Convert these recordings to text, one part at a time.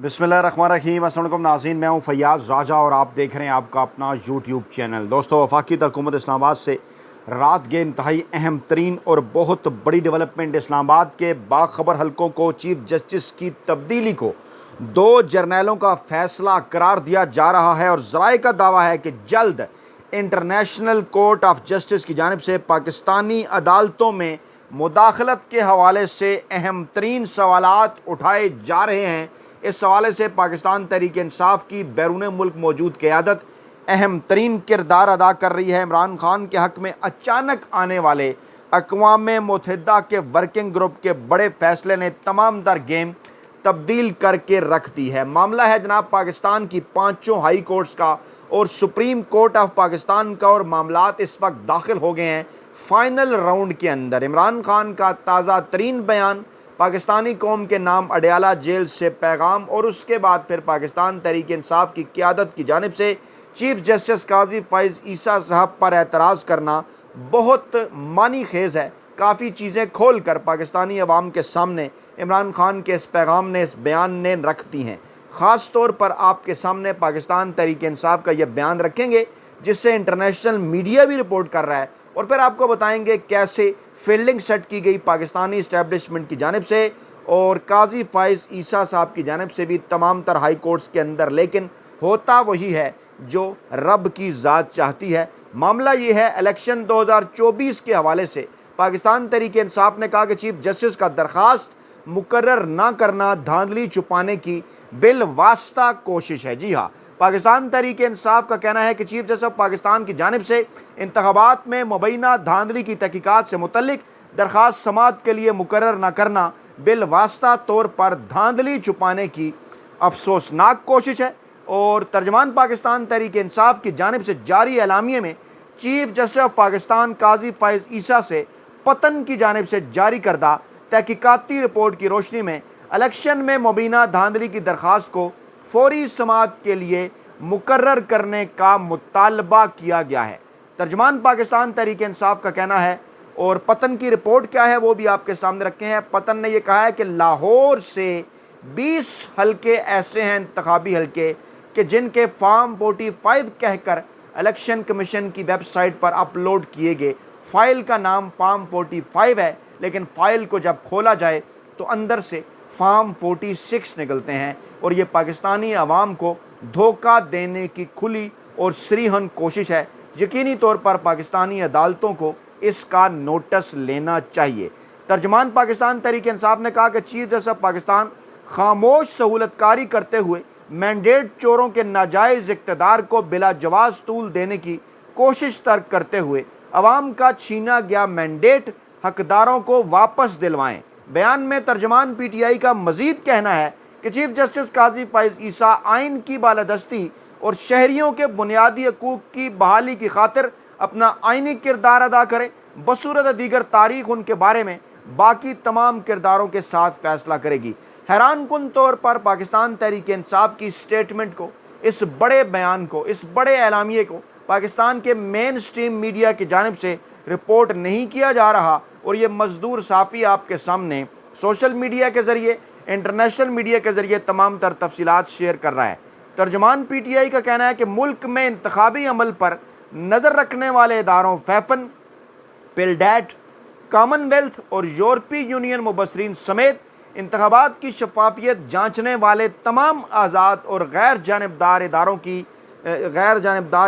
बिस्मिल्लाहिर्रहमानिर्रहीम। अस्सलाम वालेकुम नाज़रीन, मैं हूं फैयाज़ राजा और आप देख रहे हैं आपका अपना यूट्यूब चैनल। दोस्तों, वफाकी हुकूमत इस्लामाबाद से रात के इंतहाई अहम तरीन और बहुत बड़ी डेवलपमेंट, इस्लामाबाद के बाखबर हलकों को चीफ जस्टिस की तब्दीली को 2 जर्नैलों का फैसला करार दिया जा रहा है और ज़राए का दावा है कि जल्द इंटरनेशनल कोर्ट ऑफ जस्टिस की जानिब से पाकिस्तानी अदालतों में मुदाखलत के हवाले से अहम तरीन सवालात उठाए जा रहे हैं। इस हवाले से पाकिस्तान तहरीक इंसाफ की बैरून मुल्क मौजूद क़यादत अहम तरीन किरदार अदा कर रही है। इमरान खान के हक़ में अचानक आने वाले अक़वाम मुत्तहिदा के वर्किंग ग्रुप के बड़े फैसले ने तमाम तर गेम तब्दील करके रख दी है। मामला है जनाब पाकिस्तान की 5 हाई कोर्ट्स का और सुप्रीम कोर्ट ऑफ पाकिस्तान का, और मामलात इस वक्त दाखिल हो गए हैं फाइनल राउंड के अंदर। इमरान खान का ताज़ा तरीन बयान, पाकिस्तानी कौम के नाम अडयाला जेल से पैगाम, और उसके बाद फिर पाकिस्तान तहरीक इंसाफ की क़यादत की जानिब से चीफ जस्टिस काजी फ़ैज़ ईसा साहब पर एतराज़ करना बहुत मानी खेज़ है। काफ़ी चीज़ें खोल कर पाकिस्तानी अवाम के सामने इमरान खान के इस पैगाम ने, इस बयान ने रख दी हैं। ख़ास तौर पर आपके सामने पाकिस्तान तहरीक इंसाफ का यह बयान रखेंगे जिससे इंटरनेशनल मीडिया भी रिपोर्ट कर रहा है, और फिर आपको बताएंगे कैसे फील्डिंग सेट की गई पाकिस्तानी इस्टेब्लिशमेंट की जानिब से और काजी फ़ैज़ ईसा साहब की जानिब से भी तमाम तर हाई कोर्ट्स के अंदर। लेकिन होता वही है जो रब की ज़ात चाहती है। मामला ये है, इलेक्शन 2024 के हवाले से पाकिस्तान तहरीक इंसाफ ने कहा कि चीफ जस्टिस का दरख्वास्त मुकर्रर ना करना धांधली छुपाने की बिलवास्ता कोशिश है। जी हाँ, पाकिस्तान तहरीक इंसाफ का कहना है कि चीफ जस्टिस पाकिस्तान की जानिब से इंतखाबात में मुबैना धांधली की तहकीकात से मुतल्लिक दरख्वास्त समाअत के लिए मुकर्रर न करना बिलवास्ता तौर पर धांधली छुपाने की अफसोसनाक कोशिश है। और तर्जमान पाकिस्तान तहरीक इंसाफ की जानिब से जारी एलामिये में चीफ जस्टिस ऑफ पाकिस्तान काजी फ़ैज़ ईसा से पतन की जानिब से जारी करदा तहकीकाती रिपोर्ट की रोशनी में इलेक्शन में मुबैना धांधली की दरख्वास्त को फौरी समाअत के लिए मुकर्रर करने का मुतालबा किया गया है। तर्जमान पाकिस्तान तहरीक इंसाफ का कहना है, और पतन की रिपोर्ट क्या है वो भी आपके सामने रखे हैं। पतन ने यह कहा है कि लाहौर से 20 हलके ऐसे हैं इंतखाबी हलके कि जिनके फॉर्म 45 कहकर इलेक्शन कमीशन की वेबसाइट पर अपलोड किए गए। फ़ाइल का नाम फॉर्म 45 है, लेकिन फ़ाइल को जब खोला जाए तो अंदर से फॉर्म 46 निकलते हैं, और ये पाकिस्तानी अवाम को धोखा देने की खुली और सरीहन कोशिश है। यकीनी तौर पर पाकिस्तानी अदालतों को इसका नोटिस लेना चाहिए। तर्जमान पाकिस्तान तहरीक इंसाफ ने कहा कि चीफ जस्टिस पाकिस्तान खामोश सहूलतकारी करते हुए मैंडेट चोरों के नाजायज़ इक़्तिदार को बिला जवाज़ तूल देने की कोशिश तर्क करते हुए अवाम का छीना गया मैंडेट हकदारों को वापस दिलवाएं। बयान में तर्जमान PTI का मजीद कहना है कि चीफ जस्टिस काजी फ़ैज़ ईसा आइन की बालादस्ती और शहरियों के बुनियादी हकूक़ की बहाली की खातिर अपना आइनी किरदार अदा करें। बसूरत दीगर तारीख उनके बारे में बाकी तमाम किरदारों के साथ फैसला करेगी। हैरान कुन तौर पर पाकिस्तान तहरीक इंसाफ की स्टेटमेंट को, इस बड़े बयान को, इस बड़े एलामिये को पाकिस्तान के मेन स्ट्रीम मीडिया की जानिब से रिपोर्ट नहीं किया जा रहा, और ये मजदूर साफ़ी आपके सामने सोशल मीडिया के ज़रिए, इंटरनेशनल मीडिया के ज़रिए तमाम तर तफसीलात शेयर कर रहा है। तर्जमान PTI का कहना है कि मुल्क में इंतखाबी अमल पर नज़र रखने वाले इदारों फैफन, पिलडैट, कॉमनवेल्थ और यूरोपीय यूनियन मुबसरीन समेत इंतखाबात की शफाफियत जांचने वाले तमाम आज़ाद और गैर जानबदार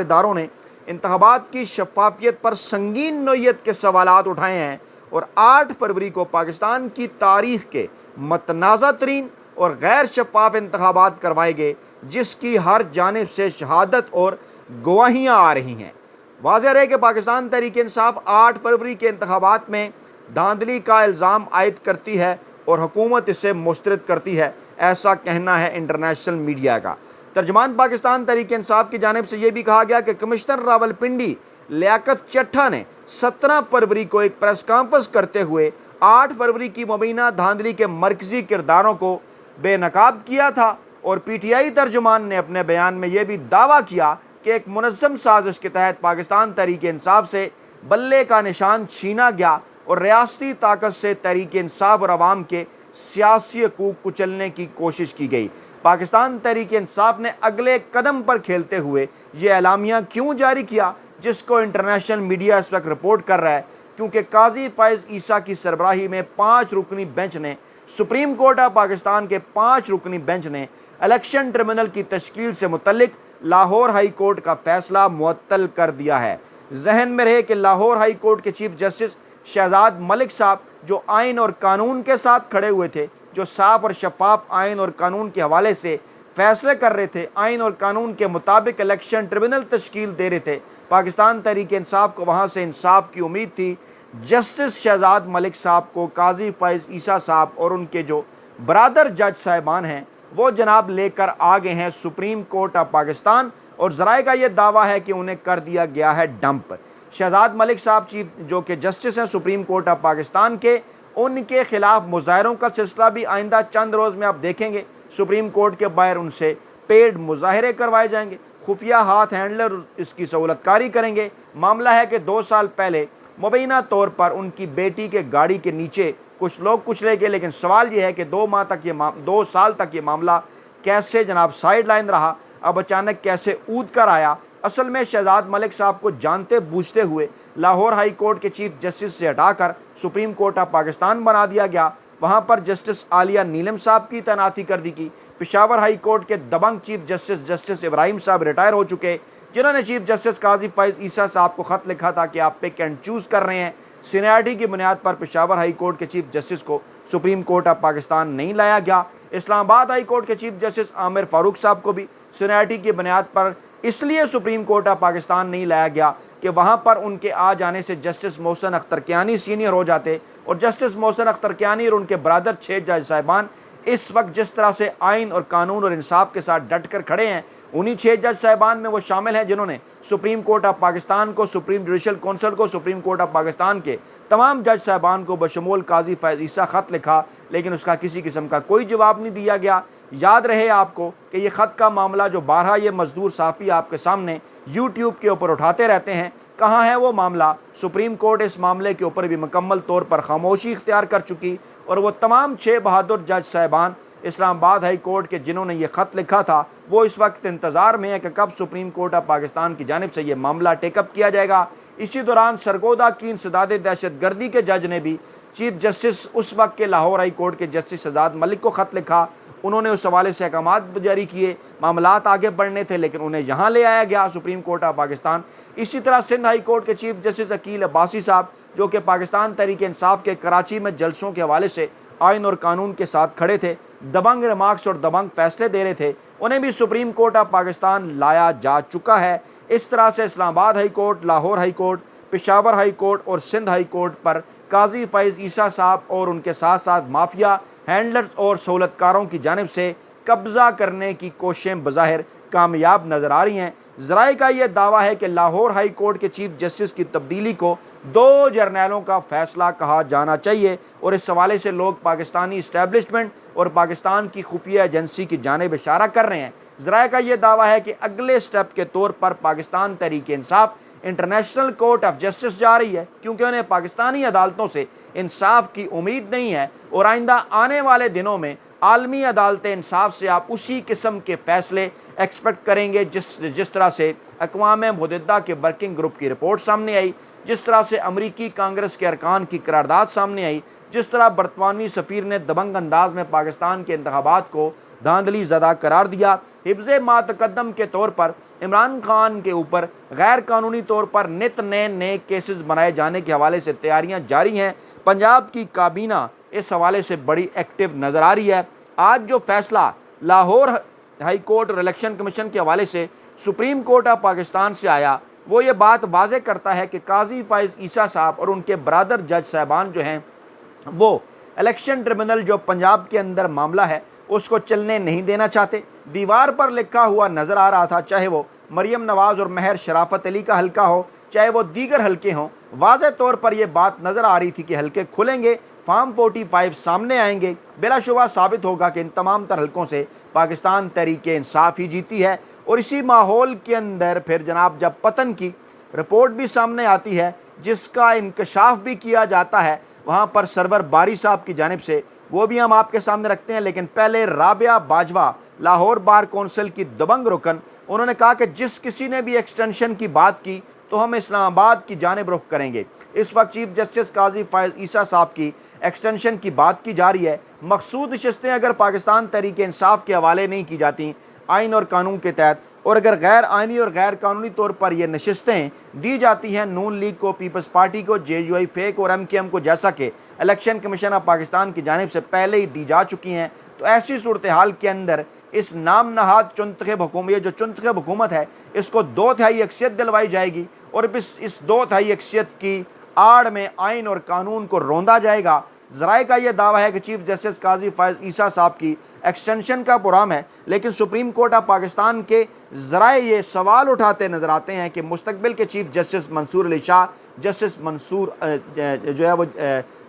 इदारों ने इंतखाबात की शफाफियत पर संगीन नोयत के सवालात उठाए हैं, और 8 फरवरी को पाकिस्तान की तारीख़ के मतनाज़ा तरीन और गैर शफाफ इंतखाबात करवाए गए, जिसकी हर जानिब से शहादत और गवाहियाँ आ रही हैं। वाज़ेह रहे कि पाकिस्तान तहरीक इंसाफ 8 फरवरी के इंतखाबात में धांधली का इल्ज़ाम आयद करती है और हुकूमत इसे मुस्तरद करती है, ऐसा कहना है इंटरनेशनल मीडिया का। तर्जमान पाकिस्तान तहरीक इंसाफ की जानिब से यह भी कहा गया कि कमिश्नर रावलपिंडी लियाकत चट्ठा ने 17 फरवरी को एक प्रेस कॉन्फ्रेंस करते हुए 8 फरवरी की मुबैना धांधली के मरकज़ी किरदारों को बेनकाब किया था, और PTI तर्जुमान ने अपने बयान में यह भी दावा किया कि एक मुनज़्ज़म साजिश के तहत पाकिस्तान तहरीक इंसाफ से बल्ले का निशान छीना गया और रियासती ताकत से तहरीक इंसाफ और अवाम के सियासी हकूक़ कुचलने की कोशिश की गई। पाकिस्तान तहरीक इंसाफ ने अगले कदम पर खेलते हुए ये एलामिया क्यों जारी किया, जिसको इंटरनेशनल मीडिया इस वक्त रिपोर्ट कर रहा है? क्योंकि काजी फ़ैज़ ईसा की सरबराही में 5 रुकनी बेंच ने, सुप्रीम कोर्ट ऑफ पाकिस्तान के 5 रुकनी बेंच ने इलेक्शन ट्रिब्यूनल की तश्कील से मुतल्लिक लाहौर हाई कोर्ट का फैसला मुअत्तल कर दिया है। जहन में रहे कि लाहौर हाई कोर्ट के चीफ जस्टिस शहजाद मलिक साहब जो आइन और कानून के साथ खड़े हुए थे, जो साफ और शफाफ आइन और कानून के हवाले से फैसले कर रहे थे, आइन और कानून के मुताबिक इलेक्शन ट्रिब्यूनल तश्कील दे रहे थे। पाकिस्तान तहरीक इंसाफ को वहाँ से इंसाफ की उम्मीद थी। जस्टिस शहजाद मलिक साहब को काजी फ़ैज़ ईसा साहब और उनके जो बरादर जज साहिबान हैं वो जनाब लेकर आ गए हैं सुप्रीम कोर्ट ऑफ पाकिस्तान, और ज़राए का ये दावा है कि उन्हें कर दिया गया है डंप। शहजाद मलिक साहब चीफ जो कि जस्टिस हैं सुप्रीम कोर्ट ऑफ पाकिस्तान के, उनके खिलाफ मुजाहरों का सिलसिला भी आइंदा चंद रोज़ में आप देखेंगे। सुप्रीम कोर्ट के बाहर उनसे पेड मुजाहरे करवाए जाएंगे, खुफिया हाथ हैंडलर इसकी सहूलतकारी करेंगे। मामला है कि 2 साल पहले मुबैना तौर पर उनकी बेटी के गाड़ी के नीचे कुछ लोग कुचले गए, लेकिन सवाल यह है कि 2 साल तक ये मामला कैसे जनाब साइड लाइन रहा, अब अचानक कैसे ऊद कर आया। असल में शहजाद मलिक साहब को जानते बूझते हुए लाहौर हाई कोर्ट के चीफ जस्टिस से हटाकर सुप्रीम कोर्ट ऑफ पाकिस्तान बना दिया गया। वहाँ पर जस्टिस आलिया नीलम साहब की तैनाती कर दी गई। पेशावर हाई कोर्ट के दबंग चीफ जस्टिस जस्टिस इब्राहिम साहब रिटायर हो चुके, जिन्होंने चीफ जस्टिस काजी फ़ैज़ ईसा साहब को ख़त लिखा था कि आप पिक एंड चूज़ कर रहे हैं। सीनियरिटी की बुनियाद पर पेशावर हाई कोर्ट के चीफ जस्टिस को सुप्रीम कोर्ट ऑफ पाकिस्तान नहीं लाया गया। इस्लामाबाद हाई कोर्ट के चीफ जस्टिस आमिर फारूक साहब को भी सीनियरिटी की बुनियाद पर इसलिए सुप्रीम कोर्ट ऑफ पाकिस्तान नहीं लाया गया कि वहाँ पर उनके आ जाने से जस्टिस मोहसिन अख्तर कियानी सीनियर हो जाते, और जस्टिस मोहसिन अख्तर कियानी और उनके बरादर 6 जज साहिबान इस वक्त जिस तरह से आइन और कानून और इंसाफ के साथ डट कर खड़े हैं, उन्हीं 6 जज साहिबान में वो शामिल हैं जिन्होंने सुप्रीम कोर्ट ऑफ पाकिस्तान को, सुप्रीम जुडिशल कौंसिल को, सुप्रीम कोर्ट ऑफ पाकिस्तान के तमाम जज साहिबान को बशमूल काजी फ़ैज़ ईसा ख़त लिखा, लेकिन उसका किसी किस्म का कोई जवाब नहीं दिया गया। याद रहे आपको कि ये ख़त का मामला जो बारहा ये मजदूर साफ़ी आपके सामने यूट्यूब के ऊपर उठाते रहते हैं, कहाँ है वो मामला? सुप्रीम कोर्ट इस मामले के ऊपर भी मुकम्मल तौर पर खामोशी इख्तियार कर चुकी, और वो तमाम 6 बहादुर जज साहिबान इस्लामाबाद हाई कोर्ट के जिन्होंने ये ख़त लिखा था, वो इस वक्त इंतज़ार में है कि कब सुप्रीम कोर्ट ऑफ पाकिस्तान की जानिब से ये मामला टेकअप किया जाएगा। इसी दौरान सरगोदा की इंसदाद दहशतगर्दी के जज ने भी चीफ जस्टिस उस वक्त के लाहौर हाई कोर्ट के जस्टिस शहजाद मलिक को ख़त लिखा। उन्होंने उस हवाले से अहकामात जारी किए, मामलात आगे बढ़ने थे, लेकिन उन्हें यहाँ ले आया गया सुप्रीम कोर्ट ऑफ पाकिस्तान। इसी तरह सिंध हाई कोर्ट के चीफ जस्टिस अकील अब्बासी साहब जो कि पाकिस्तान तहरीक इंसाफ के कराची में जलसों के हवाले से आइन और कानून के साथ खड़े थे, दबंग रिमार्क्स और दबंग फैसले दे रहे थे, उन्हें भी सुप्रीम कोर्ट ऑफ पाकिस्तान लाया जा चुका है। इस तरह से Islamabad high court, Lahore high court, Peshawar high court और सिंध हाई कोर्ट पर काजी फ़ैज़ ईसा साहब और उनके साथ साथ माफिया हैंडलर्स और सहूलतकारों की जानिब से कब्ज़ा करने की कोशिशें बज़ाहिर कामयाब नज़र आ रही हैं। ज़राए का ये दावा है कि लाहौर हाई कोर्ट के चीफ जस्टिस की तब्दीली को 2 जर्नैलों का फ़ैसला कहा जाना चाहिए, और इस हवाले से लोग पाकिस्तानी इस्टेब्लिशमेंट और पाकिस्तान की खुफिया एजेंसी की जानिब इशारा कर रहे हैं। ज़राए का ये दावा है कि अगले स्टेप के तौर पर Pakistan Tehreek Insaf international court of justice जा रही है, क्योंकि उन्हें पाकिस्तानी अदालतों से इंसाफ की उम्मीद नहीं है, और आइंदा आने वाले दिनों में आलमी अदालत इंसाफ से आप उसी किस्म के फ़ैसले एक्सपेक्ट करेंगे जिस तरह से अक़वाम मुत्तहिदा के वर्किंग ग्रुप की रिपोर्ट सामने आई, जिस तरह से अमरीकी कांग्रेस के अरकान की करारदाद सामने आई, जिस तरह बरतानवी सफ़ीर ने दबंग अंदाज में पाकिस्तान के इंतखाबात को धांधली ज़दा करार दिया। हिफ्ज़े मातकद्दम के तौर पर इमरान खान के ऊपर गैर कानूनी तौर पर नित नए केसेस बनाए जाने के हवाले से तैयारियां जारी हैं। पंजाब की काबीना इस हवाले से बड़ी एक्टिव नज़र आ रही है। आज जो फैसला लाहौर हाई कोर्ट और इलेक्शन कमीशन के हवाले से सुप्रीम कोर्ट ऑफ पाकिस्तान से आया, वो ये बात वाज़ेह करता है कि काजी फ़ैज़ ईसा साहब और उनके बरादर जज साहबान जो हैं वो इलेक्शन ट्रिब्यूनल जो पंजाब के अंदर मामला है उसको चलने नहीं देना चाहते। दीवार पर लिखा हुआ नज़र आ रहा था, चाहे वो मरियम नवाज़ और महर शराफत अली का हल्का हो, चाहे वो दीगर हल्के हों, वाज़ेह तौर पर यह बात नज़र आ रही थी कि हल्के खुलेंगे, फार्म 45 सामने आएंगे, बिलाशुबा साबित होगा कि इन तमाम तर हल्कों से पाकिस्तान तहरीक इंसाफ ही जीती है। और इसी माहौल के अंदर फिर जनाब जब पतन की रिपोर्ट भी सामने आती है, जिसका इंकशाफ भी किया जाता है, वहाँ पर सरवर बारी साहब की जानिब से, वो भी हम आपके सामने रखते हैं। लेकिन पहले राबिया बाजवा, लाहौर बार कौंसिल की दबंग रुकन, उन्होंने कहा कि जिस किसी ने भी एक्सटेंशन की बात की तो हम इस्लामाबाद की जानिब रुख करेंगे। इस वक्त चीफ जस्टिस काजी फ़ायज़ ईसा साहब की एक्सटेंशन की बात की जा रही है। मखसूद नशस्तें अगर पाकिस्तान तहरीक इंसाफ के हवाले नहीं की जाती आइन और कानून के तहत, और अगर गैर आइनी और गैर कानूनी तौर पर यह नशस्तें दी जाती हैं नून लीग को, पीपल्स पार्टी को, JUI फेक और MKM को, जैसा कि इलेक्शन कमीशन ऑफ पाकिस्तान की जानिब से पहले ही दी जा चुकी हैं, तो ऐसी सूरत हाल के अंदर इस नाम नहाद चुनतखब हुकूमत, ये जो चुनतखब हुकूमत है, इसको 2/3 अक्सियत दिलवाई जाएगी और इस 2/3 अक्सियत की आड़ में आइन और कानून को रौंदा जाएगा। ज़राए का यह दावा है कि चीफ जस्टिस काजी फ़ायज़ ईसा साहब की एक्सटेंशन का प्रोग्राम है, लेकिन सुप्रीम कोर्ट ऑफ पाकिस्तान के ज़राए ये सवाल उठाते नज़र आते हैं कि मुस्तकबिल के chief justice Mansoor Ali Shah, justice Mansoor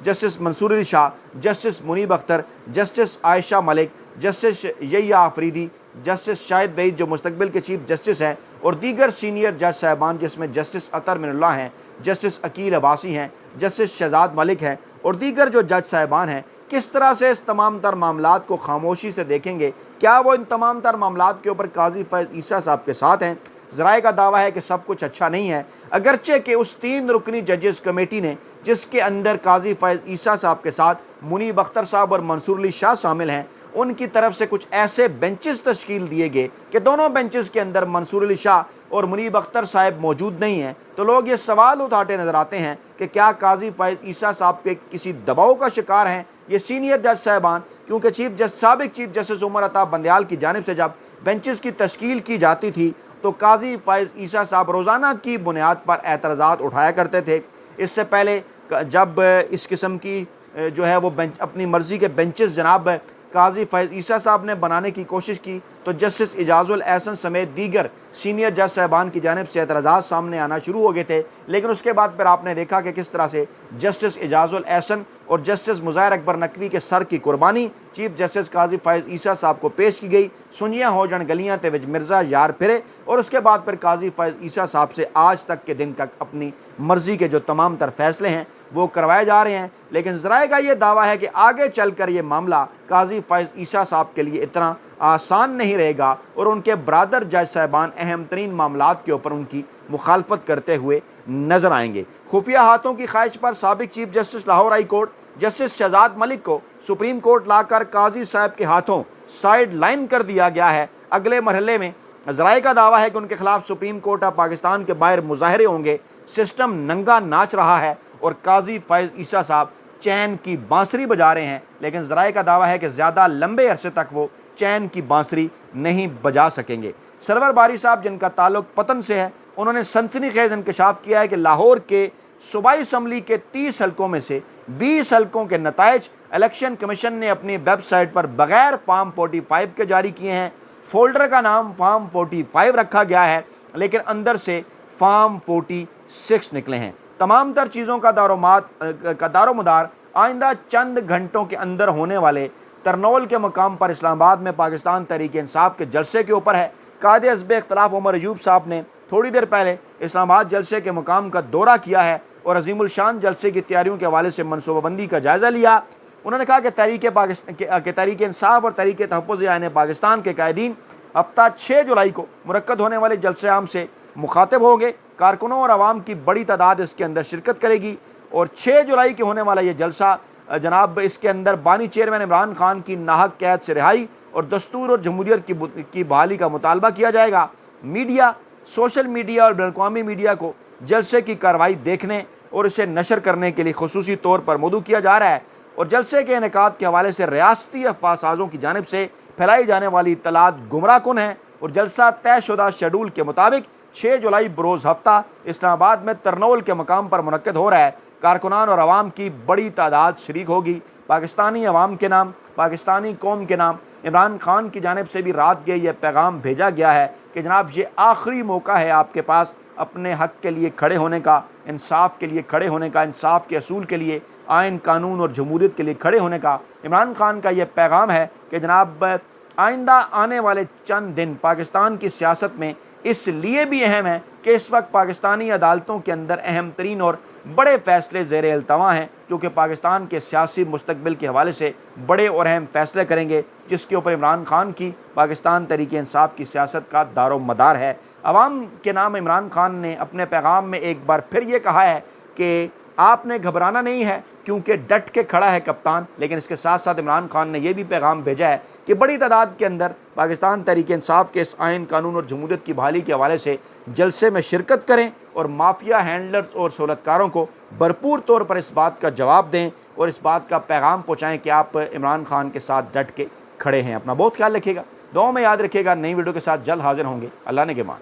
justice Mansoor Ali Shah, justice Munib Akhtar, justice Ayesha Malik, justice Yahya Afridi, justice Shahid Waheed जो मुस्तकबिल के चीफ जस्टिस हैं, और दीगर सीनियर जज साहबान जिसमें जस्टिस अतर मिनुल्लाह हैं, जस्टिस अकील अब्बासी हैं, जस्टिस शहजाद मलिक हैं और दीगर जो जज साहबान हैं, किस तरह से इस तमाम तर मामलात को खामोशी से देखेंगे। क्या वो इन तमाम तर मामलात के ऊपर काजी फ़ायज़ ईसा साहब के साथ हैं? ज़राए का दावा है कि सब कुछ अच्छा नहीं है, अगरचे कि उस 3 रुकनी जजेस कमेटी ने, जिसके अंदर काजी फ़ायज़ ईसा साहब के साथ मुनीब अख्तर साहब और मंसूर अली शाह शामिल हैं, उनकी तरफ से कुछ ऐसे बेंचेस तश्कील दिए गए कि दोनों बेंचेस के अंदर मंसूर अली शाह और मुनीब अख्तर साहब मौजूद नहीं हैं। तो लोग ये सवाल उठाते नज़र आते हैं कि क्या काजी फ़ायज़ ईसा साहब के किसी दबाव का शिकार हैं ये सीनियर जज साहबान? क्योंकि साबिक चीफ जस्टिस उमर अता बंदयाल की जानिब से जब बेंचेस की तश्कील की जाती थी तो काजी फ़ायज़ ईसा साहब रोज़ाना की बुनियाद पर एतराज़ात उठाया करते थे। इससे पहले जब इस किस्म की जो है वो बेंच, अपनी मर्ज़ी के बेंचेस जनाब काजी फ़ायज़ ईसा साहब ने बनाने की कोशिश की तो जस्टिस इजाज़ुल एहसन समेत दीगर सीनियर जज साहबान की जानिब से एतराज़ात सामने आना शुरू हो गए थे। लेकिन उसके बाद फिर आपने देखा कि किस तरह से जस्टिस इजाज़ुल एहसन और जस्टिस मुज़ाहिर अकबर नकवी के सर की कुर्बानी चीफ जस्टिस काजी फ़ायज़ ईसा साहब को पेश की गई। सुनियाँ हो जन गलियाँ ते विच मिर्ज़ा यार फिरे, और उसके बाद फिर काजी फ़ायज़ ईसा साहब से आज तक के दिन तक अपनी मर्ज़ी के जो तमाम तर फैसले हैं वो करवाए जा रहे हैं। लेकिन ज़राए का ये दावा है कि आगे चल कर ये मामला काजी फ़ायज़ ईसा साहब के लिए इतना आसान नहीं रहेगा और उनके ब्रादर जज साहबान अहम तरीन मामलात के ऊपर उनकी मुखालफत करते हुए नजर आएंगे। खुफिया हाथों की ख्वाहिश पर साबिक chief justice Lahore high court justice Shahzad Malik को सुप्रीम कोर्ट लाकर काजी साहब के हाथों साइड लाइन कर दिया गया है। अगले मरहले में ज़राए का दावा है कि उनके खिलाफ सुप्रीम कोर्ट ऑफ पाकिस्तान के बाहर मुजाहरे होंगे। सिस्टम नंगा नाच रहा है और काजी फ़ायज़ ईसा साहब चैन की बांसुरी बजा रहे हैं, लेकिन ज़राए का दावा है कि ज़्यादा लंबे अरसे तक वो चैन की बांसुरी नहीं बजा सकेंगे। सरवर बारी साहब जिनका ताल्लुक पतन से है, उन्होंने सनसनीखेज़ इंकशाफ किया है कि लाहौर के सूबाई असम्बली के 30 हलकों में से 20 हलकों के नताइज इलेक्शन कमीशन ने अपनी वेबसाइट पर बगैर फॉर्म 45 के जारी किए हैं। फोल्डर का नाम फॉर्म 45 रखा गया है, लेकिन अंदर से फॉर्म 46 निकले हैं। तमाम तर चीज़ों का दारोमदार आइंदा चंद घंटों के अंदर होने वाले तरनोल के मकाम पर इस्लामाबाद में पाकिस्तान तहरीक इंसाफ के जलसे के ऊपर है। कायदे हस्ब इख्तलाफ उमर अयूब साहब ने थोड़ी देर पहले इस्लामाबाद जलसे के मकाम का दौरा किया है और अजीमुल शान जलसे की तैयारियों के हवाले से मनसूबाबंदी का जायज़ा लिया। उन्होंने कहा कि तहरीक इंसाफ और तहरीक तहफ़्फ़ुज़ आइन पाकिस्तान के कायदीन हफ्ता 6 जुलाई को मुनक्कद होने वाले जलसे आम से मुखातिब होंगे। कारकुनों और आवाम की बड़ी तादाद इसके अंदर शिरकत करेगी और 6 जुलाई के होने वाला ये जलसा जनाब इसके अंदर बानी चेयरमैन इमरान खान की नाहक कैद से रिहाई और दस्तूर और जमहूरियत की बहाली का मुतालबा किया जाएगा। मीडिया, सोशल मीडिया और बैन-अक़वामी मीडिया को जलसे की कार्रवाई देखने और इसे नशर करने के लिए खुसूसी तौर पर मदऊ किया जा रहा है और जलसे के इनेकाद के हवाले से रियासती अफ़वाह साज़ों की जानिब से फैलाई जाने वाली इत्तलात गुमराह कुन है और जलसा तयशुदा शेड्यूल के मुताबिक 6 जुलाई बरोज़ हफ्ता इस्लामाबाद में तरनोल के मकाम पर मुनक्कद हो रहा है। कारकुनान और आवाम की बड़ी तादाद शरीक होगी। पाकिस्तानी अवाम के नाम, पाकिस्तानी कौम के नाम इमरान खान की जानिब से भी रात गए यह पैगाम भेजा गया है कि जनाब ये आखिरी मौका है आपके पास अपने हक़ के लिए खड़े होने का, इंसाफ के लिए खड़े होने का, इंसाफ के असूल के लिए, आइन कानून और जमहूरियत के लिए खड़े होने का। इमरान खान का यह पैगाम है कि जनाब आइंदा आने वाले चंद दिन पाकिस्तान की सियासत में इसलिए भी अहम है कि इस वक्त पाकिस्तानी अदालतों के अंदर अहम तरीन और बड़े फैसले ज़ेर अल्तवा हैं, जो कि पाकिस्तान के सियासी मुस्तकबिल के हवाले से बड़े और अहम फैसले करेंगे, जिसके ऊपर इमरान खान की पाकिस्तान तहरीक इंसाफ की सियासत का दारो मदार है। अवाम के नाम इमरान खान ने अपने पैगाम में एक बार फिर ये कहा है कि आपने घबराना नहीं है, क्योंकि डट के खड़ा है कप्तान। लेकिन इसके साथ साथ इमरान खान ने यह भी पैगाम भेजा है कि बड़ी तादाद के अंदर पाकिस्तान तहरीक इंसाफ के इस आइन, कानून और जमहूरियत की बहाली के हवाले से जलसे में शिरकत करें और माफिया हैंडलर्स और सहूलतकारों को भरपूर तौर पर इस बात का जवाब दें और इस बात का पैगाम पहुँचाएँ कि आप इमरान खान के साथ डट के खड़े हैं। अपना बहुत ख्याल रखिएगा, दुआ में याद रखिएगा। नई वीडियो के साथ जल्द हाजिर होंगे। अल्लाह ने के मान।